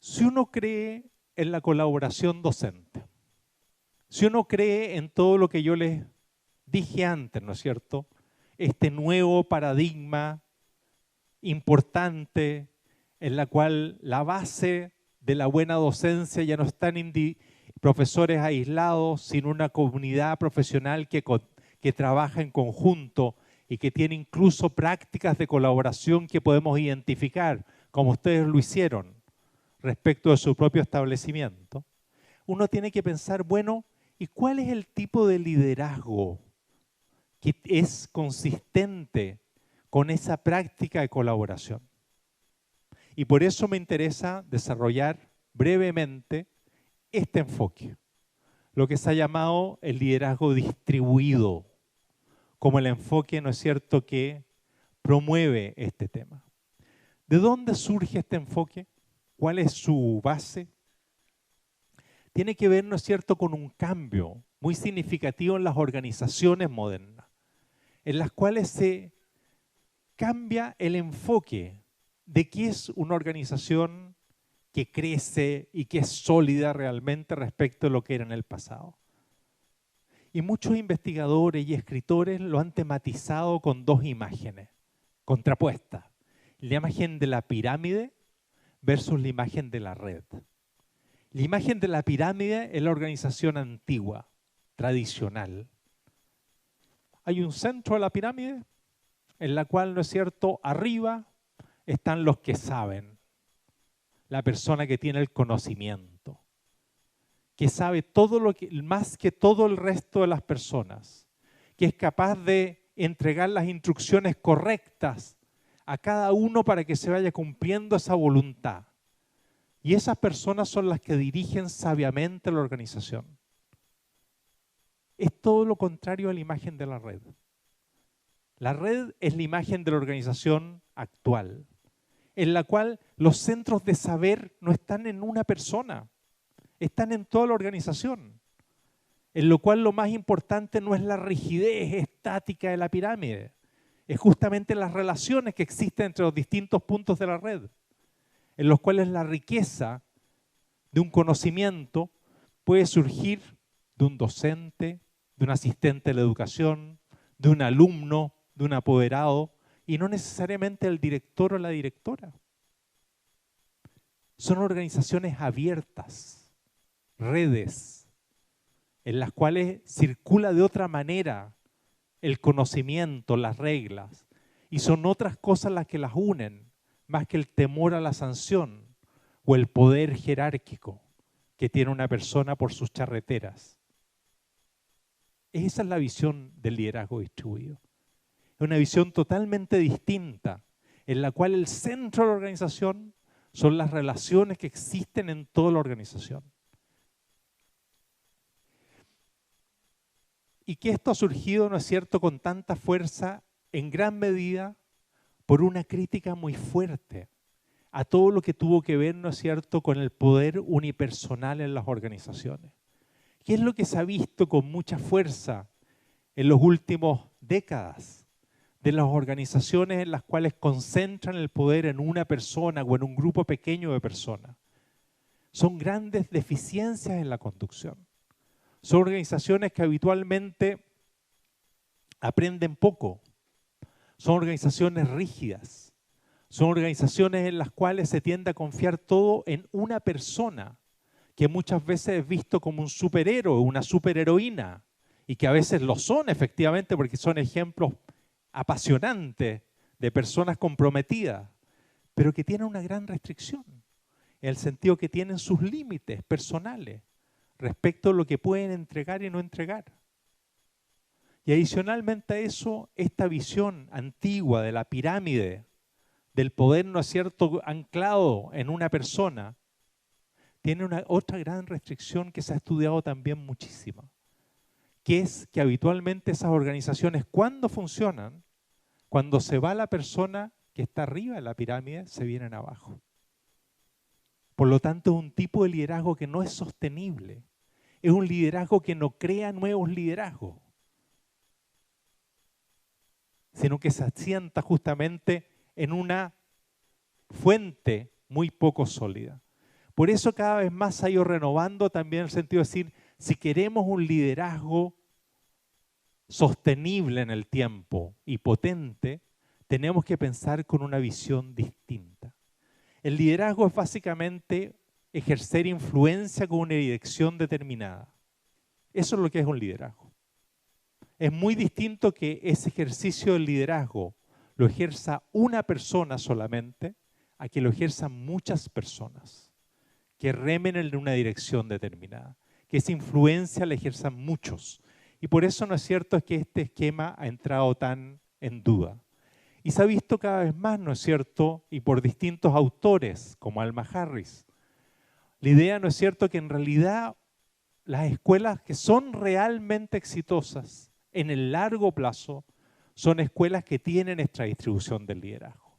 Si uno cree en la colaboración docente, si uno cree en todo lo que yo les dije antes, ¿no es cierto? Este nuevo paradigma importante en la cual la base de la buena docencia ya no están profesores aislados, sino una comunidad profesional que trabaja en conjunto y que tiene incluso prácticas de colaboración que podemos identificar, como ustedes lo hicieron, respecto de su propio establecimiento. Uno tiene que pensar, bueno, ¿y cuál es el tipo de liderazgo que es consistente con esa práctica de colaboración? Y por eso me interesa desarrollar brevemente este enfoque, lo que se ha llamado el liderazgo distribuido, como el enfoque, ¿no es cierto?, que promueve este tema. ¿De dónde surge este enfoque? ¿Cuál es su base? Tiene que ver, ¿no es cierto?, con un cambio muy significativo en las organizaciones modernas, en las cuales se cambia el enfoque de qué es una organización que crece y que es sólida realmente respecto a lo que era en el pasado. Y muchos investigadores y escritores lo han tematizado con dos imágenes contrapuestas. La imagen de la pirámide versus la imagen de la red. La imagen de la pirámide es la organización antigua, tradicional. Hay un centro de la pirámide en la cual, ¿no es cierto?, arriba están los que saben, la persona que tiene el conocimiento, que sabe todo lo que, más que todo el resto de las personas, que es capaz de entregar las instrucciones correctas a cada uno para que se vaya cumpliendo esa voluntad. Y esas personas son las que dirigen sabiamente la organización. Es todo lo contrario a la imagen de la red. La red es la imagen de la organización actual, en la cual los centros de saber no están en una persona, están en toda la organización, en lo cual lo más importante no es la rigidez estática de la pirámide, es justamente las relaciones que existen entre los distintos puntos de la red, en los cuales la riqueza de un conocimiento puede surgir de un docente, de un asistente de la educación, de un alumno, de un apoderado, y no necesariamente el director o la directora. Son organizaciones abiertas, redes, en las cuales circula de otra manera el conocimiento, las reglas, y son otras cosas las que las unen, más que el temor a la sanción o el poder jerárquico que tiene una persona por sus charreteras. Esa es la visión del liderazgo distribuido. Es una visión totalmente distinta, en la cual el centro de la organización son las relaciones que existen en toda la organización. Y que esto ha surgido, ¿no es cierto?, con tanta fuerza, en gran medida, por una crítica muy fuerte a todo lo que tuvo que ver, ¿no es cierto?, con el poder unipersonal en las organizaciones. ¿Qué es lo que se ha visto con mucha fuerza en las últimas décadas? De las organizaciones en las cuales concentran el poder en una persona o en un grupo pequeño de personas. Son grandes deficiencias en la conducción. Son organizaciones que habitualmente aprenden poco. Son organizaciones rígidas. Son organizaciones en las cuales se tiende a confiar todo en una persona, que muchas veces es visto como un superhéroe, una superheroína, y que a veces lo son efectivamente porque son ejemplos apasionantes de personas comprometidas, pero que tienen una gran restricción, en el sentido que tienen sus límites personales respecto a lo que pueden entregar y no entregar. Y adicionalmente a eso, esta visión antigua de la pirámide, del poder, ¿no es cierto?, anclado en una persona, tiene otra gran restricción que se ha estudiado también muchísimo, que es que habitualmente esas organizaciones, cuando funcionan, cuando se va la persona que está arriba de la pirámide, se vienen abajo. Por lo tanto, es un tipo de liderazgo que no es sostenible. Es un liderazgo que no crea nuevos liderazgos, sino que se asienta justamente en una fuente muy poco sólida. Por eso cada vez más se ha ido renovando también el sentido de decir, si queremos un liderazgo sostenible en el tiempo y potente, tenemos que pensar con una visión distinta. El liderazgo es básicamente ejercer influencia con una dirección determinada. Eso es lo que es un liderazgo. Es muy distinto que ese ejercicio del liderazgo lo ejerza una persona solamente a que lo ejerzan muchas personas que remen en una dirección determinada, que esa influencia la ejerzan muchos. Y por eso no es cierto que este esquema ha entrado tan en duda. Y se ha visto cada vez más, ¿no es cierto? Y por distintos autores, como Alma Harris. La idea, ¿no es cierto?, que en realidad las escuelas que son realmente exitosas en el largo plazo son escuelas que tienen esta distribución del liderazgo.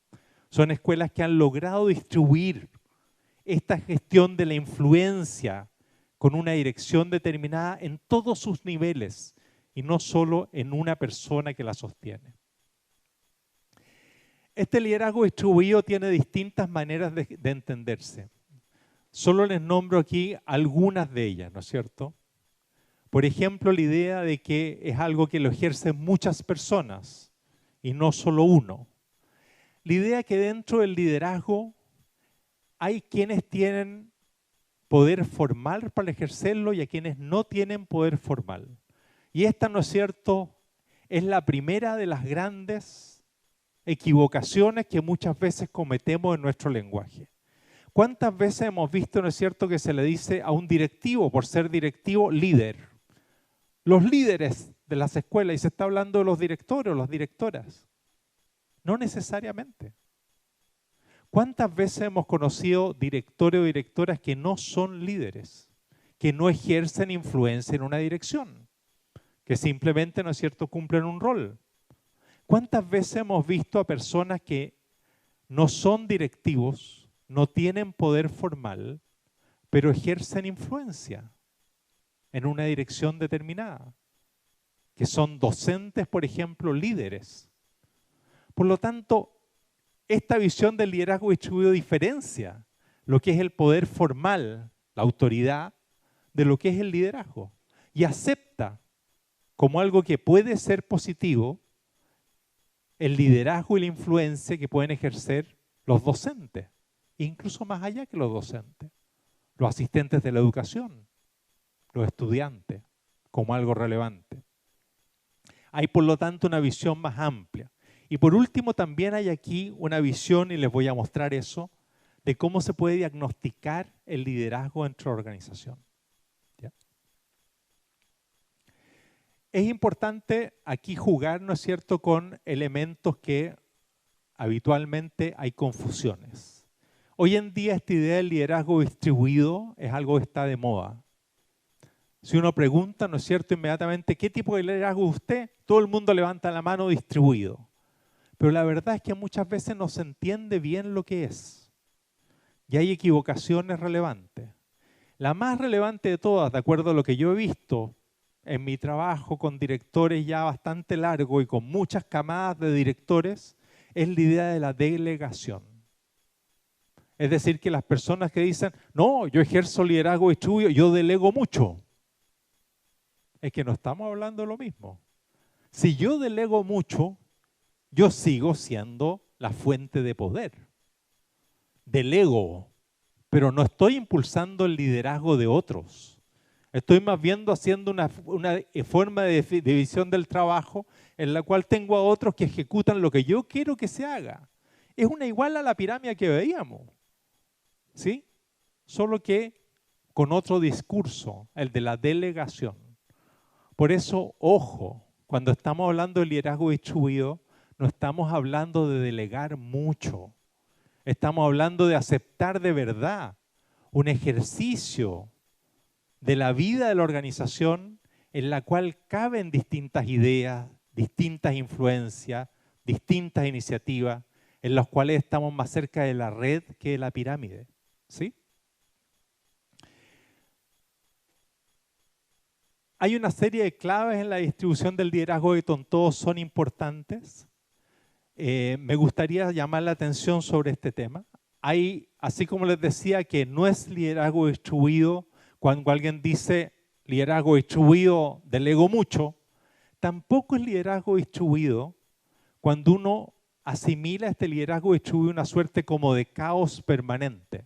Son escuelas que han logrado distribuir esta gestión de la influencia con una dirección determinada en todos sus niveles y no solo en una persona que la sostiene. Este liderazgo distribuido tiene distintas maneras de entenderse. Solo les nombro aquí algunas de ellas, ¿no es cierto? Por ejemplo, la idea de que es algo que lo ejercen muchas personas y no solo uno. La idea que dentro del liderazgo hay quienes tienen poder formal para ejercerlo y a quienes no tienen poder formal. Y esta, ¿no es cierto?, es la primera de las grandes equivocaciones que muchas veces cometemos en nuestro lenguaje. ¿Cuántas veces hemos visto, no es cierto, que se le dice a un directivo, por ser directivo, líder? Los líderes de las escuelas, y se está hablando de los directores o las directoras. No necesariamente. ¿Cuántas veces hemos conocido directores o directoras que no son líderes, que no ejercen influencia en una dirección, que simplemente, no es cierto, cumplen un rol? ¿Cuántas veces hemos visto a personas que no son directivos, no tienen poder formal, pero ejercen influencia en una dirección determinada? Que son docentes, por ejemplo, líderes. Por lo tanto, esta visión del liderazgo distribuido diferencia lo que es el poder formal, la autoridad, de lo que es el liderazgo. Y acepta como algo que puede ser positivo el liderazgo y la influencia que pueden ejercer los docentes, incluso más allá que los docentes, los asistentes de la educación, los estudiantes, como algo relevante. Hay, por lo tanto, una visión más amplia. Y por último, también hay aquí una visión, y les voy a mostrar eso, de cómo se puede diagnosticar el liderazgo dentro de la organización. ¿Ya? Es importante aquí jugar, ¿no es cierto?, con elementos que habitualmente hay confusiones. Hoy en día esta idea del liderazgo distribuido es algo que está de moda. Si uno pregunta, ¿no es cierto?, inmediatamente, ¿qué tipo de liderazgo es usted? Todo el mundo levanta la mano, distribuido. Pero la verdad es que muchas veces no se entiende bien lo que es. Y hay equivocaciones relevantes. La más relevante de todas, de acuerdo a lo que yo he visto en mi trabajo con directores ya bastante largo y con muchas camadas de directores, es la idea de la delegación. Es decir, que las personas que dicen, no, yo ejerzo liderazgo distribuido, yo delego mucho. Es que no estamos hablando de lo mismo. Si yo delego mucho, yo sigo siendo la fuente de poder. Delego, pero no estoy impulsando el liderazgo de otros. Estoy más bien haciendo una forma de división del trabajo en la cual tengo a otros que ejecutan lo que yo quiero que se haga. Es una igual a la pirámide que veíamos, ¿sí? Solo que con otro discurso, el de la delegación. Por eso, ojo, cuando estamos hablando de liderazgo distribuido, no estamos hablando de delegar mucho. Estamos hablando de aceptar de verdad un ejercicio de la vida de la organización en la cual caben distintas ideas, distintas influencias, distintas iniciativas, en las cuales estamos más cerca de la red que de la pirámide. ¿Sí? Hay una serie de claves en la distribución del liderazgo que todos son importantes. Me gustaría llamar la atención sobre este tema. hay, así como les decía, que no es liderazgo distribuido cuando alguien dice liderazgo distribuido, delego mucho, tampoco es liderazgo distribuido cuando uno asimila este liderazgo distribuido una suerte como de caos permanente,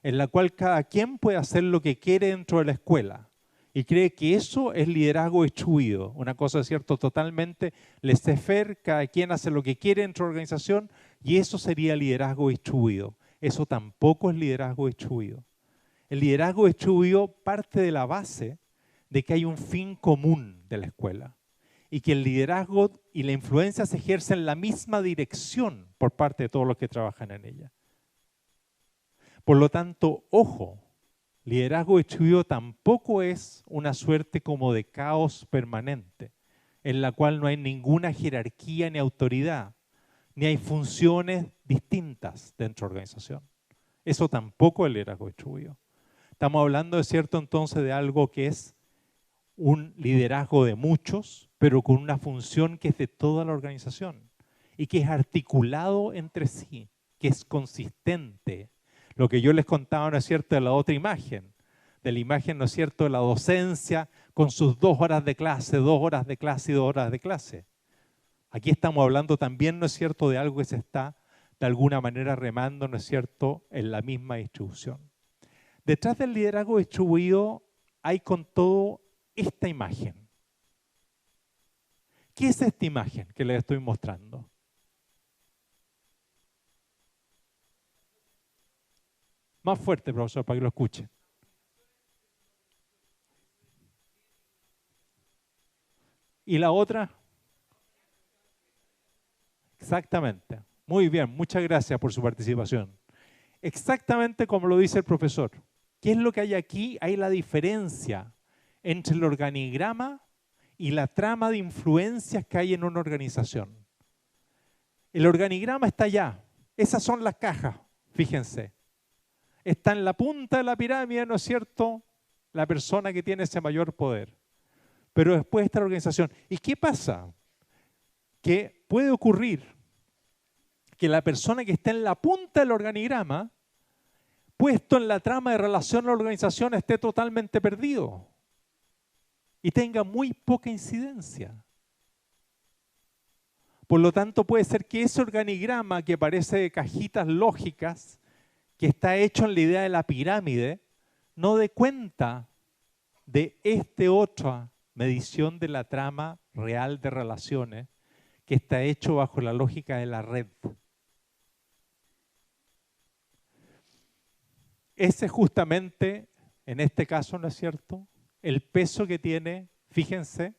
en la cual cada quien puede hacer lo que quiere dentro de la escuela y cree que eso es liderazgo distribuido. Una cosa es cierto, totalmente laissez-faire, cada quien hace lo que quiere dentro de la organización y eso sería liderazgo distribuido. Eso tampoco es liderazgo distribuido. El liderazgo distribuido parte de la base de que hay un fin común de la escuela y que el liderazgo y la influencia se ejercen en la misma dirección por parte de todos los que trabajan en ella. Por lo tanto, ojo, liderazgo distribuido tampoco es una suerte como de caos permanente, en la cual no hay ninguna jerarquía ni autoridad, ni hay funciones distintas dentro de la organización. Eso tampoco es liderazgo distribuido. Estamos hablando, es cierto, entonces de algo que es un liderazgo de muchos, pero con una función que es de toda la organización y que es articulado entre sí, que es consistente. Lo que yo les contaba, ¿no es cierto?, de la otra imagen, de la imagen, ¿no es cierto?, de la docencia con sus 2 horas de clase, 2 horas de clase y 2 horas de clase. Aquí estamos hablando también, ¿no es cierto?, de algo que se está de alguna manera remando, ¿no es cierto?, en la misma distribución. Detrás del liderazgo distribuido hay con todo esta imagen. ¿Qué es esta imagen que les estoy mostrando? Más fuerte, profesor, para que lo escuchen. ¿Y la otra? Exactamente. Muy bien, muchas gracias por su participación. Exactamente como lo dice el profesor. ¿Qué es lo que hay aquí? Hay la diferencia entre el organigrama y la trama de influencias que hay en una organización. El organigrama está allá. Esas son las cajas, fíjense. Está en la punta de la pirámide, ¿no es cierto?, la persona que tiene ese mayor poder. Pero después está la organización. ¿Y qué pasa? Que puede ocurrir que la persona que está en la punta del organigrama, puesto en la trama de relación a la organización, esté totalmente perdido y tenga muy poca incidencia. Por lo tanto, puede ser que ese organigrama que parece de cajitas lógicas, que está hecho en la idea de la pirámide, no dé cuenta de esta otra medición de la trama real de relaciones que está hecho bajo la lógica de la red. Ese es justamente, en este caso, ¿no es cierto?, el peso que tiene, fíjense,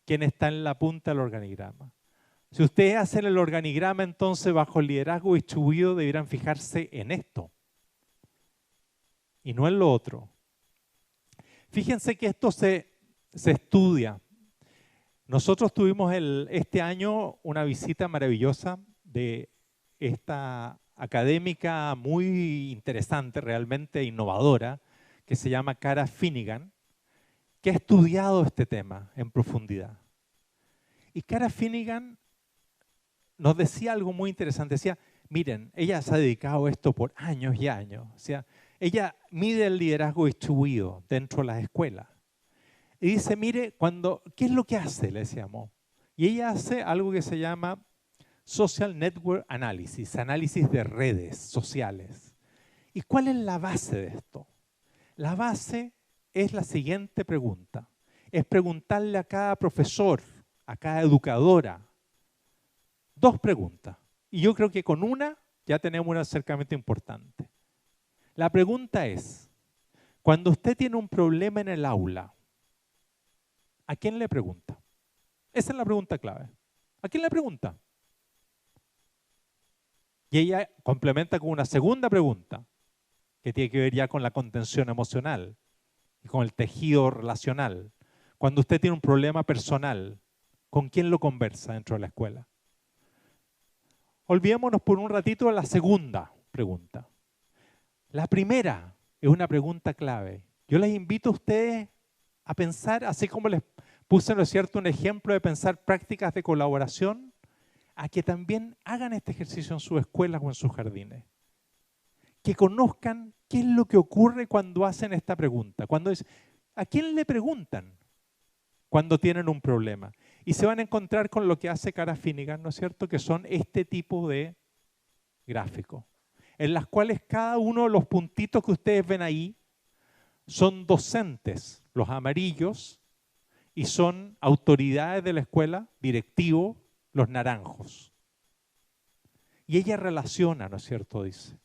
quien está en la punta del organigrama. Si ustedes hacen el organigrama, entonces, bajo el liderazgo distribuido, deberán fijarse en esto y no en lo otro. Fíjense que esto se estudia. Nosotros tuvimos este año una visita maravillosa de esta académica muy interesante, realmente innovadora, que se llama Cara Finnegan, que ha estudiado este tema en profundidad. Y Cara Finnegan nos decía algo muy interesante. Decía, miren, ella se ha dedicado a esto por años y años. O sea, ella mide el liderazgo distribuido dentro de las escuelas. Y dice, mire, ¿qué es lo que hace? Le decíamos. Y ella hace algo que se llama Social Network Analysis, análisis de redes sociales. ¿Y cuál es la base de esto? La base es la siguiente pregunta. Es preguntarle a cada profesor, a cada educadora, 2 preguntas. Y yo creo que con una ya tenemos un acercamiento importante. La pregunta es, cuando usted tiene un problema en el aula, ¿a quién le pregunta? Esa es la pregunta clave. ¿A quién le pregunta? Y ella complementa con una segunda pregunta, que tiene que ver ya con la contención emocional y con el tejido relacional. Cuando usted tiene un problema personal, ¿con quién lo conversa dentro de la escuela? Olvidémonos por un ratito de la segunda pregunta. La primera es una pregunta clave. Yo les invito a ustedes a pensar, así como les puse, ¿no es cierto?, un ejemplo de pensar prácticas de colaboración, a que también hagan este ejercicio en sus escuelas o en sus jardines. Que conozcan qué es lo que ocurre cuando hacen esta pregunta. ¿A quién le preguntan cuando tienen un problema? Y se van a encontrar con lo que hace Kara Finnegan, ¿no es cierto? Que son este tipo de gráficos, en las cuales cada uno de los puntitos que ustedes ven ahí son docentes, los amarillos, y son autoridades de la escuela, directivos, los naranjos. Y ella relaciona, ¿no es cierto? Dice,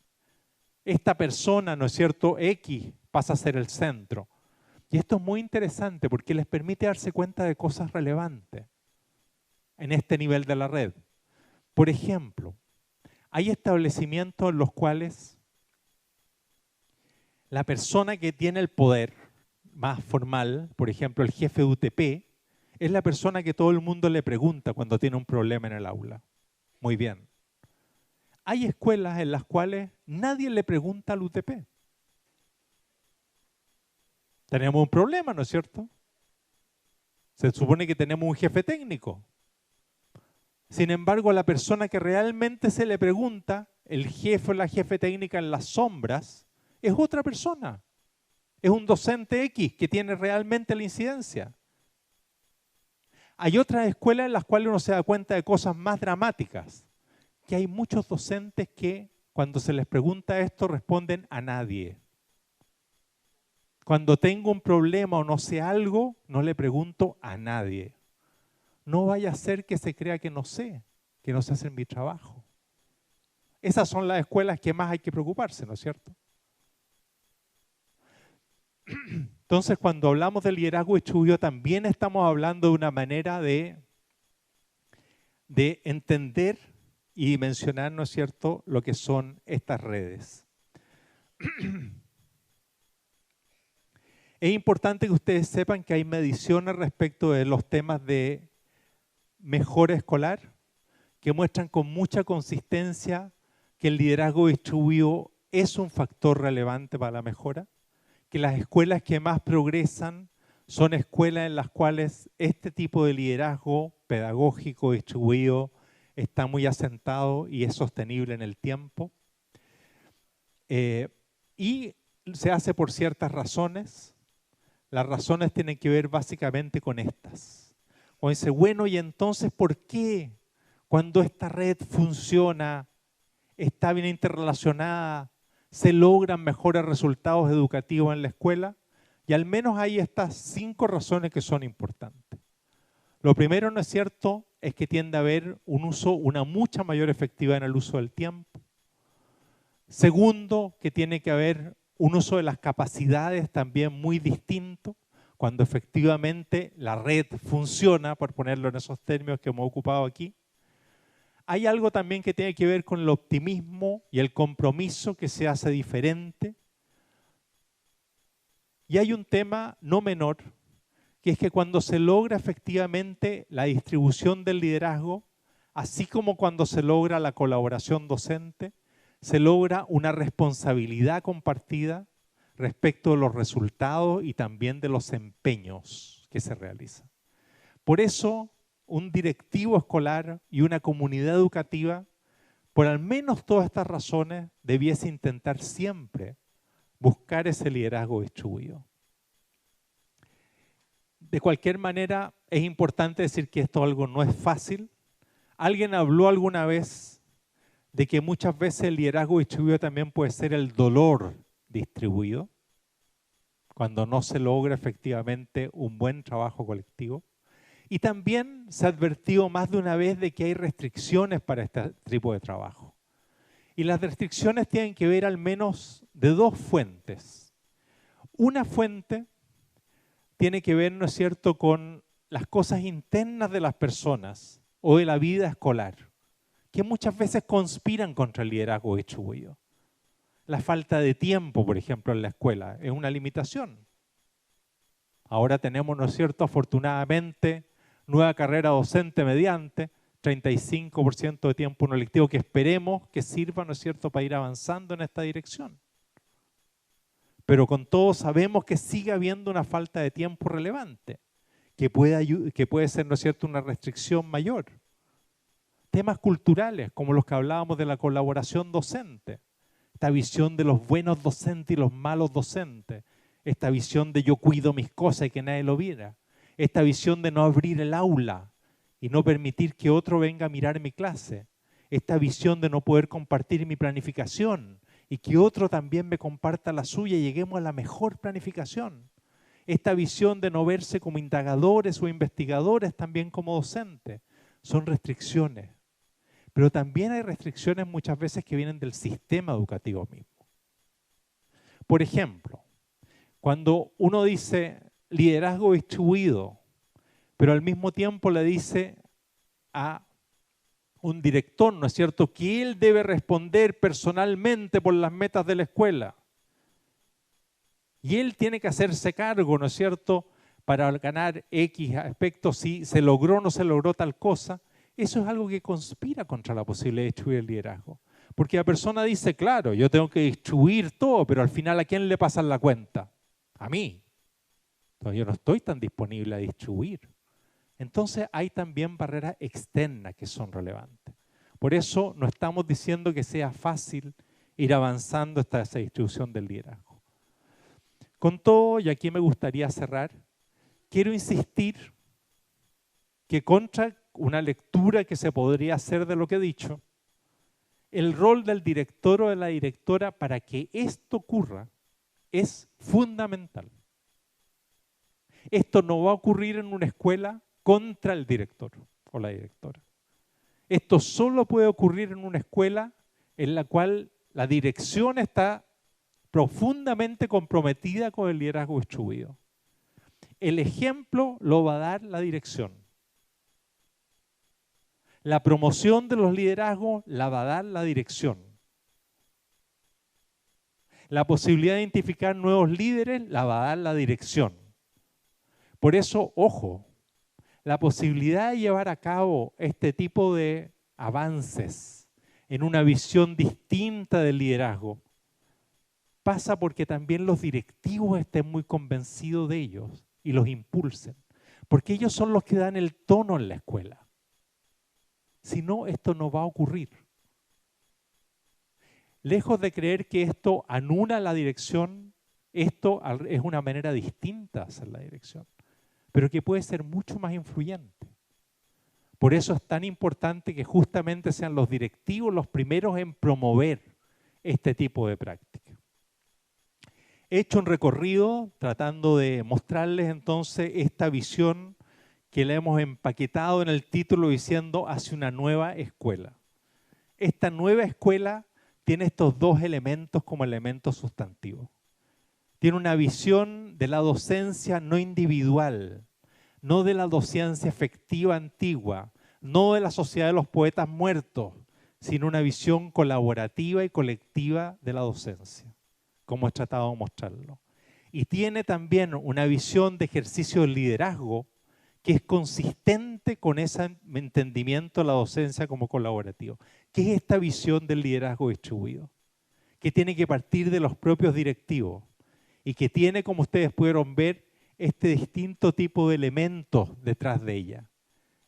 esta persona, ¿no es cierto? X pasa a ser el centro. Y esto es muy interesante porque les permite darse cuenta de cosas relevantes en este nivel de la red. Por ejemplo, hay establecimientos en los cuales la persona que tiene el poder más formal, por ejemplo el jefe de UTP, es la persona que todo el mundo le pregunta cuando tiene un problema en el aula. Muy bien. Hay escuelas en las cuales nadie le pregunta al UTP. Tenemos un problema, ¿no es cierto? Se supone que tenemos un jefe técnico. Sin embargo, la persona que realmente se le pregunta, el jefe o la jefe técnica en las sombras, es otra persona. Es un docente X que tiene realmente la incidencia. Hay otras escuelas en las cuales uno se da cuenta de cosas más dramáticas, que hay muchos docentes que cuando se les pregunta esto responden a nadie. Cuando tengo un problema o no sé algo, no le pregunto a nadie. No vaya a ser que se crea que no sé hacer mi trabajo. Esas son las escuelas que más hay que preocuparse, ¿no es cierto? Entonces, cuando hablamos de liderazgo distribuido, también estamos hablando de una manera de entender y dimensionar, ¿no es cierto?, lo que son estas redes. Es importante que ustedes sepan que hay mediciones respecto de los temas de mejora escolar que muestran con mucha consistencia que el liderazgo distribuido es un factor relevante para la mejora, que las escuelas que más progresan son escuelas en las cuales este tipo de liderazgo pedagógico distribuido está muy asentado y es sostenible en el tiempo. Y se hace por ciertas razones. Las razones tienen que ver básicamente con estas. O dice, bueno, ¿y entonces por qué cuando esta red funciona, está bien interrelacionada, se logran mejores resultados educativos en la escuela? Y al menos hay estas 5 razones que son importantes. Lo primero, ¿no es cierto?, es que tiende a haber una mucha mayor efectividad en el uso del tiempo. Segundo, que tiene que haber un uso de las capacidades también muy distinto, cuando efectivamente la red funciona, por ponerlo en esos términos que hemos ocupado aquí. Hay algo también que tiene que ver con el optimismo y el compromiso que se hace diferente. Y hay un tema no menor, que es que cuando se logra efectivamente la distribución del liderazgo, así como cuando se logra la colaboración docente, se logra una responsabilidad compartida respecto de los resultados y también de los empeños que se realizan. Por eso, un directivo escolar y una comunidad educativa, por al menos todas estas razones, debiese intentar siempre buscar ese liderazgo distribuido. De cualquier manera, es importante decir que esto algo no es fácil. Alguien habló alguna vez de que muchas veces el liderazgo distribuido también puede ser el dolor distribuido, cuando no se logra efectivamente un buen trabajo colectivo. Y también se ha advertido más de una vez de que hay restricciones para este tipo de trabajo. Y las restricciones tienen que ver al menos de 2 fuentes. Una fuente tiene que ver, ¿no es cierto?, con las cosas internas de las personas o de la vida escolar, que muchas veces conspiran contra el liderazgo distribuido. La falta de tiempo, por ejemplo, en la escuela es una limitación. Ahora tenemos, ¿no es cierto?, afortunadamente, nueva carrera docente mediante 35% de tiempo no lectivo que esperemos que sirva, ¿no es cierto?, para ir avanzando en esta dirección. Pero con todo sabemos que sigue habiendo una falta de tiempo relevante, que puede ser, ¿no es cierto?, una restricción mayor. temas culturales, como los que hablábamos de la colaboración docente, esta visión de los buenos docentes y los malos docentes, esta visión de yo cuido mis cosas y que nadie lo viera, esta visión de no abrir el aula y no permitir que otro venga a mirar mi clase, esta visión de no poder compartir mi planificación y que otro también me comparta la suya y lleguemos a la mejor planificación. Esta visión de no verse como indagadores o investigadores también como docentes. Son restricciones. Pero también hay restricciones muchas veces que vienen del sistema educativo mismo. Por ejemplo, cuando uno dice liderazgo distribuido, pero al mismo tiempo le dice a un director, ¿no es cierto?, que él debe responder personalmente por las metas de la escuela. Y él tiene que hacerse cargo, ¿no es cierto?, para ganar X aspectos, si se logró o no se logró tal cosa. Eso es algo que conspira contra la posibilidad de distribuir el liderazgo. Porque la persona dice, claro, yo tengo que distribuir todo, pero al final ¿a quién le pasan la cuenta? A mí. Entonces yo no estoy tan disponible a distribuir. Entonces hay también barreras externas que son relevantes. Por eso no estamos diciendo que sea fácil ir avanzando hasta esa distribución del liderazgo. Con todo, y aquí me gustaría cerrar, quiero insistir que contra una lectura que se podría hacer de lo que he dicho, el rol del director o de la directora para que esto ocurra es fundamental. Esto no va a ocurrir en una escuela contra el director o la directora. Esto solo puede ocurrir en una escuela en la cual la dirección está profundamente comprometida con el liderazgo distribuido. El ejemplo lo va a dar la dirección. La promoción de los liderazgos la va a dar la dirección. La posibilidad de identificar nuevos líderes la va a dar la dirección. Por eso, ojo, la posibilidad de llevar a cabo este tipo de avances en una visión distinta del liderazgo pasa porque también los directivos estén muy convencidos de ellos y los impulsen. Porque ellos son los que dan el tono en la escuela. Si no, esto no va a ocurrir. Lejos de creer que esto anula la dirección, esto es una manera distinta de hacer la dirección, pero que puede ser mucho más influyente. Por eso es tan importante que justamente sean los directivos los primeros en promover este tipo de práctica. He hecho un recorrido tratando de mostrarles entonces esta visión que le hemos empaquetado en el título diciendo hacia una nueva escuela. Esta nueva escuela tiene estos dos elementos como elementos sustantivos. Tiene una visión de la docencia no individual, no de la docencia efectiva antigua, no de la sociedad de los poetas muertos, sino una visión colaborativa y colectiva de la docencia, como he tratado de mostrarlo. Y tiene también una visión de ejercicio de liderazgo que es consistente con ese entendimiento de la docencia como colaborativo. ¿Qué es esta visión del liderazgo distribuido? Que tiene que partir de los propios directivos y que tiene, como ustedes pudieron ver, este distinto tipo de elementos detrás de ella,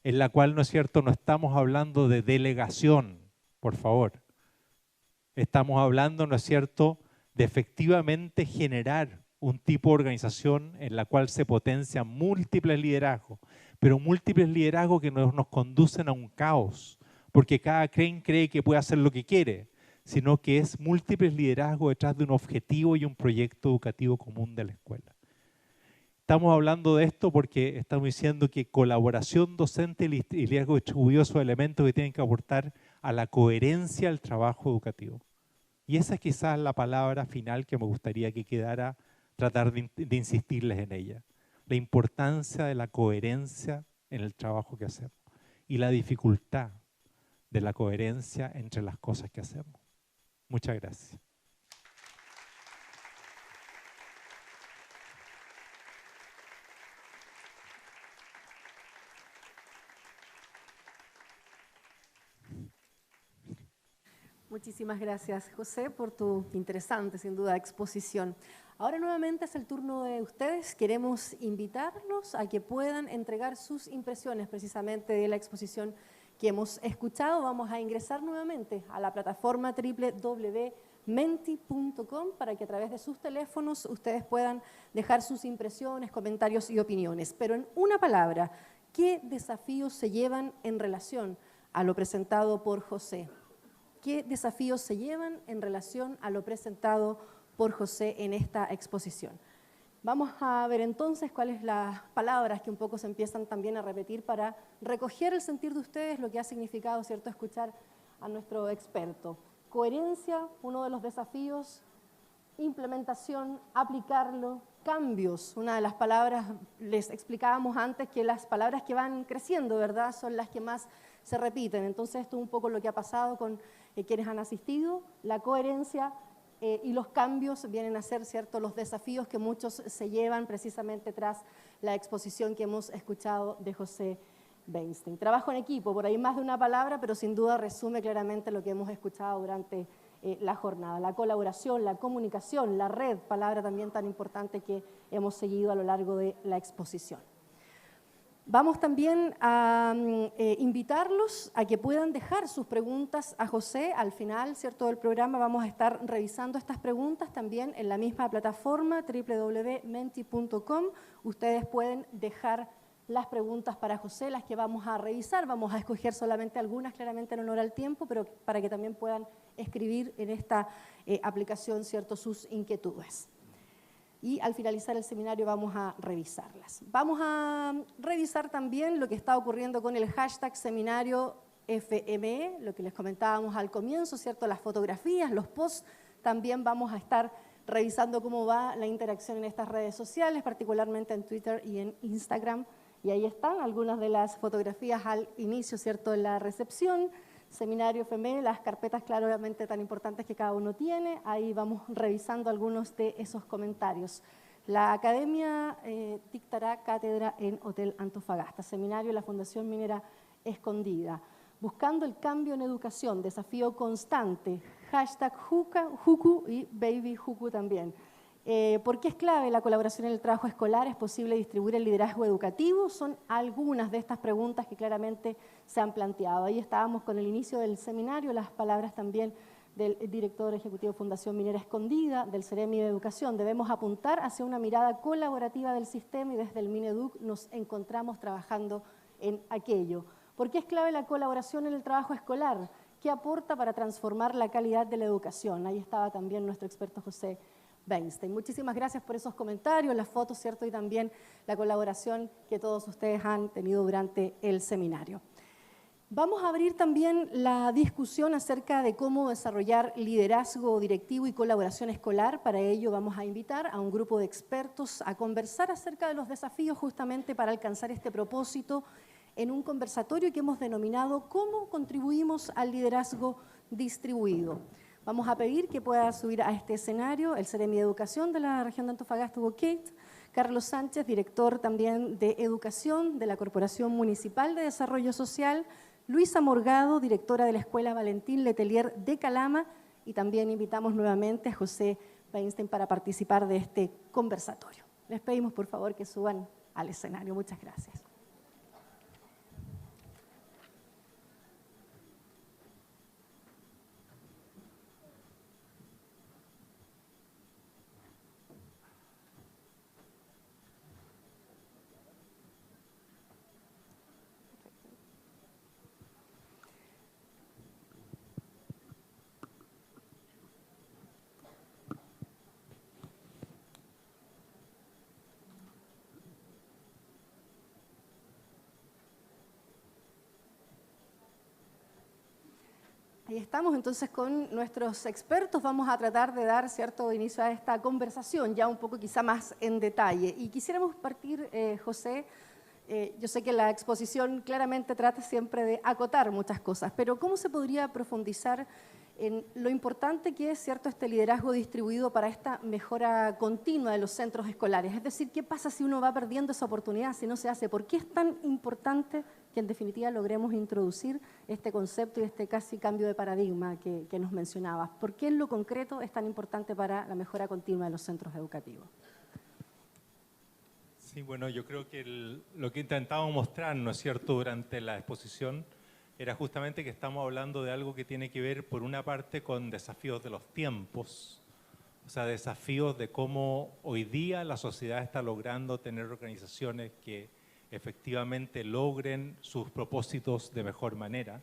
en la cual, ¿no es cierto?, no estamos hablando de delegación, por favor. Estamos hablando, ¿no es cierto?, de efectivamente generar un tipo de organización en la cual se potencian múltiples liderazgos, pero múltiples liderazgos que no nos conducen a un caos, porque cada quien cree que puede hacer lo que quiere, sino que es múltiples liderazgos detrás de un objetivo y un proyecto educativo común de la escuela. Estamos hablando de esto porque estamos diciendo que colaboración docente y liderazgo distribuido son elementos que tienen que aportar a la coherencia del trabajo educativo. Y esa es quizás la palabra final que me gustaría que quedara, tratar de insistirles en ella. La importancia de la coherencia en el trabajo que hacemos y la dificultad de la coherencia entre las cosas que hacemos. Muchas gracias. Muchísimas gracias, José, por tu interesante, sin duda, exposición. Ahora nuevamente es el turno de ustedes. Queremos invitarlos a que puedan entregar sus impresiones precisamente de la exposición que hemos escuchado, vamos a ingresar nuevamente a la plataforma www.menti.com para que a través de sus teléfonos ustedes puedan dejar sus impresiones, comentarios y opiniones. Pero en una palabra, ¿qué desafíos se llevan en relación a lo presentado por José? ¿Qué desafíos se llevan en relación a lo presentado por José en esta exposición? Vamos a ver entonces cuáles las palabras que un poco se empiezan también a repetir para recoger el sentir de ustedes, lo que ha significado, ¿cierto?, escuchar a nuestro experto. Coherencia, uno de los desafíos, implementación, aplicarlo, cambios, una de las palabras, les explicábamos antes que las palabras que van creciendo, ¿verdad?, son las que más se repiten. Entonces esto es un poco lo que ha pasado con quienes han asistido, la coherencia, y los cambios vienen a ser, ¿cierto?, los desafíos que muchos se llevan precisamente tras la exposición que hemos escuchado de José Weinstein. Trabajo en equipo, por ahí más de una palabra, pero sin duda resume claramente lo que hemos escuchado durante la jornada. La colaboración, la comunicación, la red, palabra también tan importante que hemos seguido a lo largo de la exposición. Vamos también a invitarlos a que puedan dejar sus preguntas a José. Al final, ¿cierto?, del programa vamos a estar revisando estas preguntas también en la misma plataforma www.menti.com. Ustedes pueden dejar las preguntas para José, las que vamos a revisar. Vamos a escoger solamente algunas, claramente en honor al tiempo, pero para que también puedan escribir en esta aplicación, ¿cierto?, sus inquietudes. Y al finalizar el seminario vamos a revisarlas. Vamos a revisar también lo que está ocurriendo con el hashtag seminario FME, lo que les comentábamos al comienzo, ¿cierto?, las fotografías, los posts. También vamos a estar revisando cómo va la interacción en estas redes sociales, particularmente en Twitter y en Instagram. Y ahí están algunas de las fotografías al inicio, ¿cierto?, de la recepción. Seminario FME, las carpetas claramente tan importantes que cada uno tiene. Ahí vamos revisando algunos de esos comentarios. La Academia dictará cátedra en Hotel Antofagasta. Seminario la Fundación Minera Escondida. Buscando el cambio en educación, desafío constante. Hashtag Jucu y Baby Jucu también. ¿Por qué es clave la colaboración en el trabajo escolar? ¿Es posible distribuir el liderazgo educativo? Son algunas de estas preguntas que claramente se han planteado. Ahí estábamos con el inicio del seminario, las palabras también del director ejecutivo de Fundación Minera Escondida, del Ceremi de Educación. Debemos apuntar hacia una mirada colaborativa del sistema y desde el Mineduc nos encontramos trabajando en aquello. ¿Por qué es clave la colaboración en el trabajo escolar? ¿Qué aporta para transformar la calidad de la educación? Ahí estaba también nuestro experto José Weinstein. Muchísimas gracias por esos comentarios, las fotos, ¿cierto?, y también la colaboración que todos ustedes han tenido durante el seminario. Vamos a abrir también la discusión acerca de cómo desarrollar liderazgo directivo y colaboración escolar. Para ello vamos a invitar a un grupo de expertos a conversar acerca de los desafíos justamente para alcanzar este propósito en un conversatorio que hemos denominado ¿Cómo contribuimos al liderazgo distribuido? Vamos a pedir que pueda subir a este escenario el Ceremi de Educación de la región de Antofagasta, Hugo Kate, Carlos Sánchez, director también de Educación de la Corporación Municipal de Desarrollo Social, Luisa Morgado, directora de la Escuela Valentín Letelier de Calama, y también invitamos nuevamente a José Weinstein para participar de este conversatorio. Les pedimos por favor que suban al escenario. Muchas gracias. Ahí estamos entonces con nuestros expertos, vamos a tratar de dar cierto inicio a esta conversación, ya un poco quizá más en detalle. Y quisiéramos partir, José, yo sé que la exposición claramente trata siempre de acotar muchas cosas, pero ¿cómo se podría profundizar en lo importante que es cierto este liderazgo distribuido para esta mejora continua de los centros escolares? Es decir, ¿qué pasa si uno va perdiendo esa oportunidad, si no se hace? ¿Por qué es tan importante que en definitiva logremos introducir este concepto y este casi cambio de paradigma que nos mencionabas? ¿Por qué en lo concreto es tan importante para la mejora continua de los centros educativos? Sí, bueno, yo creo que lo que intentamos mostrar, ¿no es cierto?, durante la exposición era justamente que estamos hablando de algo que tiene que ver, por una parte, con desafíos de los tiempos, o sea, desafíos de cómo hoy día la sociedad está logrando tener organizaciones que efectivamente logren sus propósitos de mejor manera,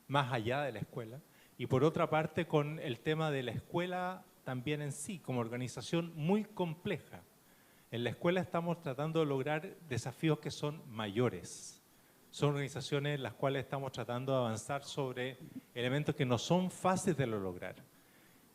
más allá de la escuela. Y por otra parte, con el tema de la escuela también en sí, como organización muy compleja. En la escuela estamos tratando de lograr desafíos que son mayores. Son organizaciones en las cuales estamos tratando de avanzar sobre elementos que no son fáciles de lograr.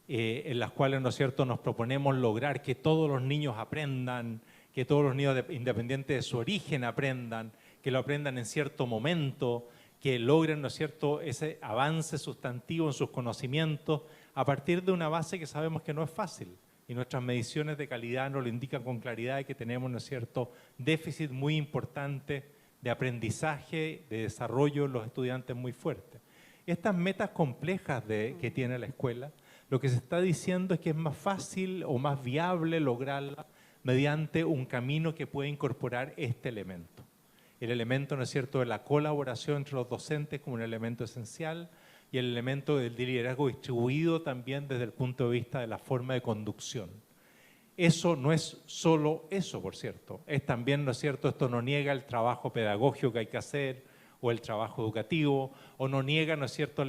En las cuales, ¿no es cierto?, nos proponemos lograr que todos los niños aprendan, que todos los niños, independiente de su origen, aprendan, que lo aprendan en cierto momento, que logren, ¿no es cierto?, ese avance sustantivo en sus conocimientos a partir de una base que sabemos que no es fácil. Y nuestras mediciones de calidad nos lo indican con claridad de que tenemos, ¿no es cierto?, déficit muy importante de aprendizaje, de desarrollo en los estudiantes muy fuerte. Estas metas complejas que tiene la escuela, lo que se está diciendo es que es más fácil o más viable lograrla mediante un camino que puede incorporar este elemento. El elemento, ¿no es cierto?, de la colaboración entre los docentes como un elemento esencial y el elemento del liderazgo distribuido también desde el punto de vista de la forma de conducción. Eso no es solo eso, por cierto, es también, ¿no es cierto?, esto no niega el trabajo pedagógico que hay que hacer o el trabajo educativo, o no niega, ¿no es cierto?,